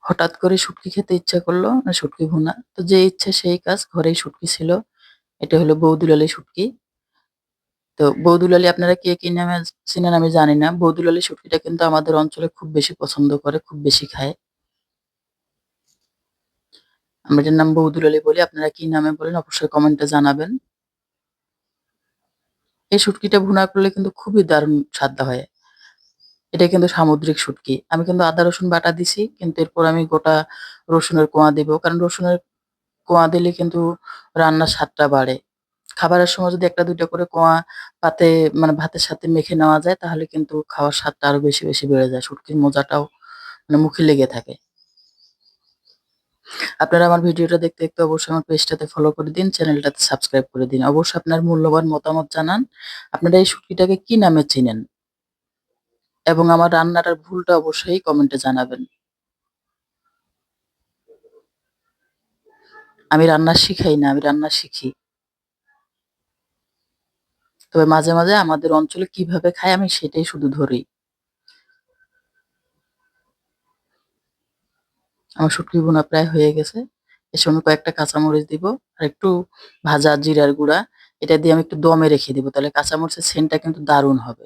হঠাৎ করে শুটকি খেতে ইচ্ছা করলো, শুটকি ভুনা। তো যে ইচ্ছে সেই কাজ, ঘরেই শুটকি ছিল। এটা হলো বৌদুলালি শুটকি। তো বৌদুলালি আপনারা কে কি নামে চিনেন আমি জানি না। বৌদুলালি শুটকিটা কিন্তু আমাদের অঞ্চলে খুব বেশি পছন্দ করে, খুব বেশি খায়। আমরা এটার নাম বৌদুলালি বলি। আপনারা কি নামে বলেন অবশ্যই কমেন্টে জানাবেন। এই শুটকিটা ভুনা করলে কিন্তু খুবই দারুণ স্বাদ হয়। এটা কিন্তু সামুদ্রিক শুটকি। আমি কিন্তু আদা রসুন বাটা দিছি। কিন্তু এরপর আমি গোটা রসুনের কোয়া দিব। কারণ রসুনের কোয়া দিলে কিন্তু রান্নার স্বাদটা বাড়ে। খাবারের সময় যদি ১ টা ২ টা করে কোয়া পাতে মানে ভাতের সাথে মেখে নেওয়া যায় তাহলে কিন্তু খাওয়ার স্বাদটা আরো বেশি, বেশি বেড়ে যায়। শুটকির মজাটাও মানে মুখে লেগে থাকে। আপনারা আমার ভিডিওটা দেখতে, দেখতে অবশ্যই আমার পেজটাতে ফলো করে দিন, চ্যানেলটাতে সাবস্ক্রাইব করে দিন। অবশ্যই আপনার মূল্যবান মতামত জানান। আপনারা এই শুটকিটাকে কি নামে চিনেন? এবং আমার রান্নাটার ভুলটা অবশ্যই কমেন্টে জানাবেন। আমি রান্না শিখাই না, আমি রান্না শিখি। তবে মাঝে, মাঝে আমাদের অঞ্চলে কিভাবে খায় আমি সেটাই শুধু ধরি। আমার শুটকি ভুনা প্রায় হয়ে গেছে। এর সঙ্গে কয়েকটা কাঁচামরিচ দিব। আর একটু ভাজা জিরার গুঁড়া। এটা দিয়ে আমি একটু দমে রেখে দিব। তাহলে কাঁচামরিচের সেন্টটা কিন্তু দারুণ হবে।